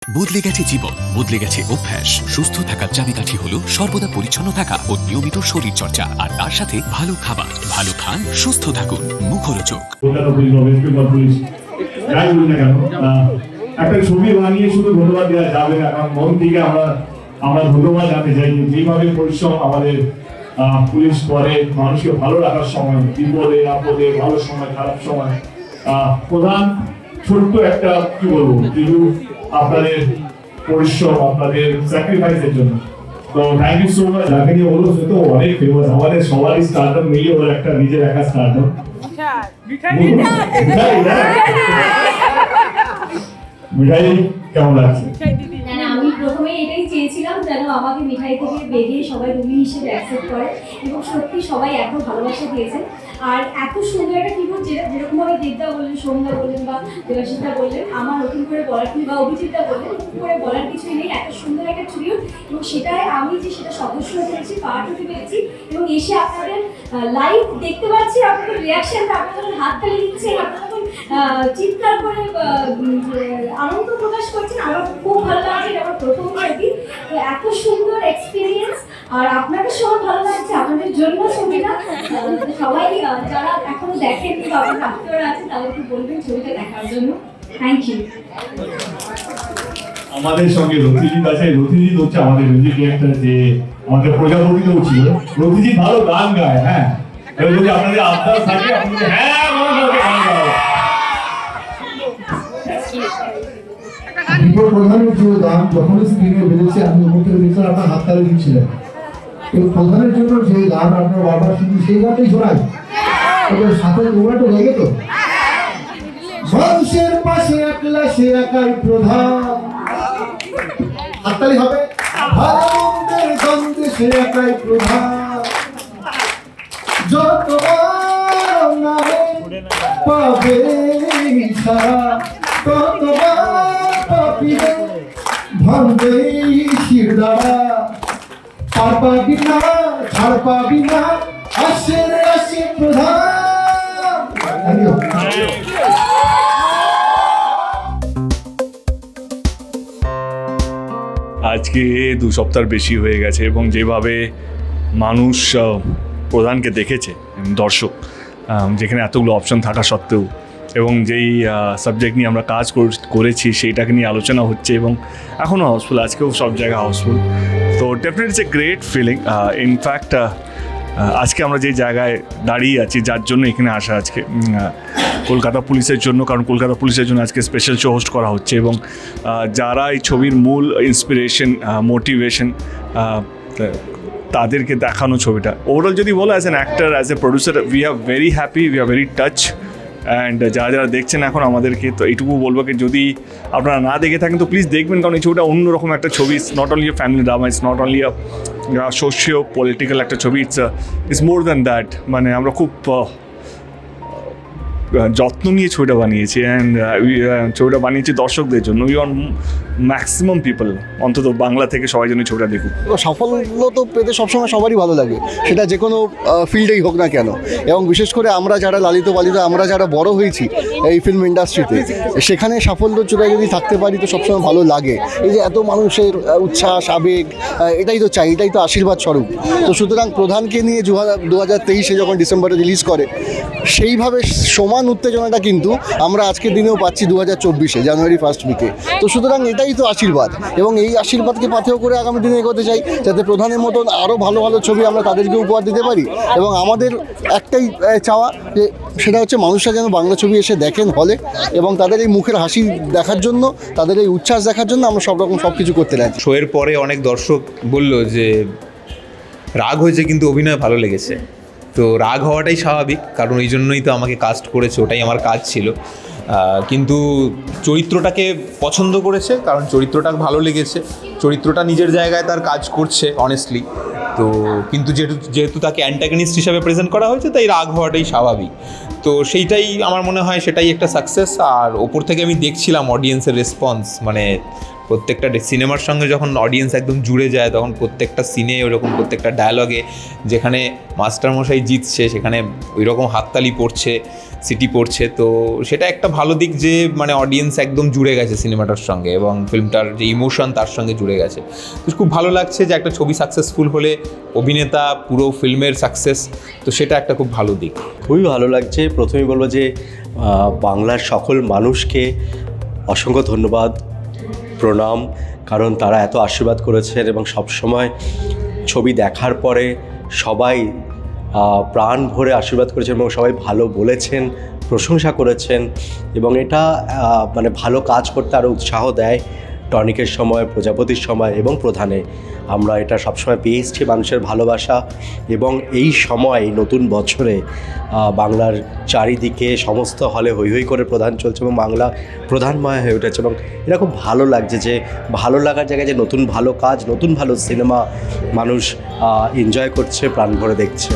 বদলে গেছে জীবন, বদলে গেছে অভ্যাস। সুস্থ থাকার চাবিকাঠি হলো সর্বদা পরিচ্ছন্ন থাকা ও নিয়মিত শরীর চর্চা, আর তার সাথে ভালো খাবার। ভালো খান, সুস্থ থাকুন, মুখরোচক। একটা ছবি বানিয়ে শুধু ধন্যবাদ দেওয়া যাবে না, কারণ মন থেকে আমরা ধন্যবাদ জানাতে চাই যেভাবে পরিশ্রম আমাদের পুলিশ করে মানুষকে ভালো রাখার সময়, বিপদে আপদে, ভালো সময় খারাপ সময়। প্রধান ছোট্ট একটা কি বলবো, কিন্তু আপনাদের পরিশ্রম, আপনাদের স্যাক্রিফাইসের জন্য তো থ্যাংক ইউ সো মাচ। যাকে নিয়ে বলবো সে তো অনেক ফেমাস, আমাদের সবারই স্টার্টআপ মিলিয়ে ওর একটা নিজের একা স্টার্টআপ। মিঠাই কেমন লাগছে? আমি প্রথমে এটাই চেয়েছিলাম যেন আমাকে মিঠাই থেকে বেরিয়ে সবাই রুমি হিসেবে অ্যাকসেপ্ট করে, এবং সত্যি সবাই এত ভালোবাসা দিয়েছেন। আর এত সুন্দর একটা কিবোর্ড, যেরকমভাবে দেবদা বললেন, সোমদা বললেন বা দেবাশিসদা বললেন, আমার নতুন করে বলার বা অভিজিৎদা বললেন, নতুন করে বলার কিছুই নেই। এত সুন্দর একটা ট্রিবিউট, এবং সেটাই আমি যে সেটা সদস্য হতে পেরেছি, পার্ট হতে পেরেছি, এবং এসে আপনাদের লাইভ দেখতে পাচ্ছি, আপনাদের রিয়াকশনটা, আপনারা যখন হাততালি দিচ্ছেন, আপনারা যখন চিৎকার করে আনন্দ প্রকাশ করছেন, আমার খুব ভালো লাগছে। এটা আমার প্রথম ছবি, তো এত সুন্দর এক্সপিরিয়েন্স। আর আপনাদের সবার ভালো লাগছে, আপনাদের জন্য ছবিটা। সবাই যারা এখনো দেখেননি বা আপনার আত্মীয়রা আছে তাদেরকে বলবেন ছবিটা দেখার জন্য। Thank you. আমাদের সঙ্গে রথিজিৎ আছে। রথিজিৎ হচ্ছে আমাদের মিউজিক ডিরেক্টর, যে আমাদের প্রজাপতিতেও ছিল। রথিজিৎ ভালো গান গায়, হ্যাঁ, এবার যদি আপনাদের আবদার থাকে আপনি হ্যাঁ গান গাও। প্রধানের যে গান যখন স্ক্রিনে বেরিয়েছে, আমি মুখে দেখলাম আপনার হাততালি দিচ্ছিলেন। এই প্রধানের জন্য যে গান আপনার বারবার শুনি, সেই গানটাই শোনাই। ওদের সাথে তোমরা তো লাগে তো, মানুষের পাশে একলা সে একাই প্রধান। হাততালি হবে। ভালো মন্দের দ্বন্দ্বে সে একাই প্রধান। যতবার নামে পাবে ছাড়া, ততবার পাপিবে ভাঙবে শিরদাঁড়া। পার পাবি না, ছাড় পাবি না, আসে রে আসে প্রধান। আজকে 2 সপ্তাহ বেশি হয়ে গেছে, এবং যেভাবে মানুষ প্রধানকে দেখেছে, দর্শক, যেখানে এতগুলো অপশন থাকা সত্ত্বেও, এবং যেই সাবজেক্ট নিয়ে আমরা কাজ করেছি সেইটাকে নিয়ে আলোচনা হচ্ছে, এবং এখনও হাউসফুল, আজকেও সব জায়গায় হাউসফুল। তো definitely it's a great feeling. In fact আজকে আমরা যে জায়গায় দাঁড়িয়ে আছি, যার জন্য এখানে আসা আজকে, কলকাতা পুলিশের জন্য, কারণ কলকাতা পুলিশের জন্য আজকে স্পেশাল শো হোস্ট করা হচ্ছে, এবং যারা এই ছবির মূল ইন্সপিরেশন, মোটিভেশন, তাদেরকে দেখানো ছবিটা। ওভারঅল যদি বলো, as an actor, as a producer, we are very happy, we are very touch. And যারা দেখছেন এখন আমাদেরকে, তো এইটুকু বলবো কি, যদি আপনারা না দেখে থাকেন তো প্লিজ দেখবেন, কারণ এই ছবিটা অন্যরকম একটা ছবি। It's not only a family drama, it's not only a socio political একটা ছবি, ইটস মোর দ্যান দ্যাট। মানে আমরা খুব যত্ন নিয়ে ছবিটা বানিয়েছি, অ্যান্ড ছবিটা বানিয়েছি দর্শকদের জন্য। উই ওয়ান্ট ম্যাক্সিমাম পিপল, অন্তত বাংলা থেকে সবাই যেন ছবিটা দেখুক। সাফল্য তো পেতে সবসময় সবারই ভালো লাগে, সেটা যে কোনো ফিল্ডেই হোক না কেন। এবং বিশেষ করে আমরা যারা লালিত পালিত, আমরা যারা বড় হয়েছি এই ফিল্ম ইন্ডাস্ট্রিতে, সেখানে সাফল্যর চূড়ায় যদি থাকতে পারি তো সবসময় ভালো লাগে। এই যে এত মানুষের উচ্ছ্বাস, আবেগ, এটাই তো চাই, এটাই তো আশীর্বাদ স্বরূপ। তো সুতরাং প্রধানকে নিয়ে 2023 যখন ডিসেম্বরে রিলিজ করে, সেইভাবে সমান উত্তেজনাটা কিন্তু আমরা আজকের দিনেও পাচ্ছি 2024 জানুয়ারি ফার্স্ট উইকে। তো সুতরাং এটাই তো আশীর্বাদ, এবং এই আশীর্বাদকে পাথেয় করে আগামী দিনে এগোতে চাই, যাতে প্রধানের মতন আরও ভালো ভালো ছবি আমরা তাদেরকে উপহার দিতে পারি। এবং আমাদের একটাই চাওয়া, যে সেটা হচ্ছে মানুষরা যেন বাংলা ছবি এসে দেখেন হলে, এবং তাদের এই মুখের হাসি দেখার জন্য, তাদের এই উচ্ছ্বাস দেখার জন্য আমরা সব রকম সব কিছু করতে রাজি। শোয়ের পরে অনেক দর্শক বলল যে রাগ হয়েছে কিন্তু অভিনয় ভালো লেগেছে। তো রাগ হওয়াটাই স্বাভাবিক, কারণ এই জন্যই তো আমাকে কাস্ট করেছে, ওটাই আমার কাজ ছিল। কিন্তু চরিত্রটাকে পছন্দ করেছে, কারণ চরিত্রটা ভালো লেগেছে, চরিত্রটা নিজের জায়গায় তার কাজ করছে অনেস্টলি। তো কিন্তু যেহেতু তাকে অ্যান্টাগনিস্ট হিসাবে প্রেজেন্ট করা হয়েছে, তাই রাগ হওয়াটাই স্বাভাবিক। তো সেইটাই আমার মনে হয় সেটাই একটা সাকসেস। আর ওপর থেকে আমি দেখছিলাম অডিয়েন্সের রেসপন্স, মানে প্রত্যেকটা সিনেমার সঙ্গে যখন অডিয়েন্স একদম জুড়ে যায় তখন প্রত্যেকটা সিনে ওরকম প্রত্যেকটা ডায়ালগে যেখানে মাস্টারমশাই জিতছে সেখানে ওই রকম হাততালি পড়ছে, সিটি পড়ছে, তো সেটা একটা ভালো দিক যে মানে অডিয়েন্স একদম জুড়ে গেছে সিনেমাটার সঙ্গে এবং ফিল্মটার যে ইমোশন তার সঙ্গে জুড়ে গেছে। তো খুব ভালো লাগছে যে একটা ছবি সাকসেসফুল হলে অভিনেতা পুরো ফিল্মের সাকসেস, তো সেটা একটা খুব ভালো দিক। খুবই ভালো লাগছে। প্রথমেই বলবো যে বাংলার সকল মানুষকে অসংখ্য ধন্যবাদ, প্রণাম, কারণ তারা এত আশীর্বাদ করেছেন এবং সবসময় ছবি দেখার পরে সবাই প্রাণ ভরে আশীর্বাদ করেছেন এবং সবাই ভালো বলেছেন, প্রশংসা করেছেন এবং এটা মানে ভালো কাজ করতে আরও উৎসাহ দেয়। টনিকের সময়, প্রজাপতির সময় এবং প্রধানে আমরা এটা সবসময় পেয়ে এসেছি, মানুষের ভালোবাসা। এবং এই সময় নতুন বছরে বাংলার চারিদিকে সমস্ত হলে হৈ হৈ করে প্রধান চলছে এবং বাংলা প্রধানময় হয়ে উঠেছে এবং এটা খুব ভালো লাগছে যে ভালো লাগার জায়গায় যে নতুন ভালো কাজ, নতুন ভালো সিনেমা মানুষ এনজয় করছে, প্রাণ ভরে দেখছে।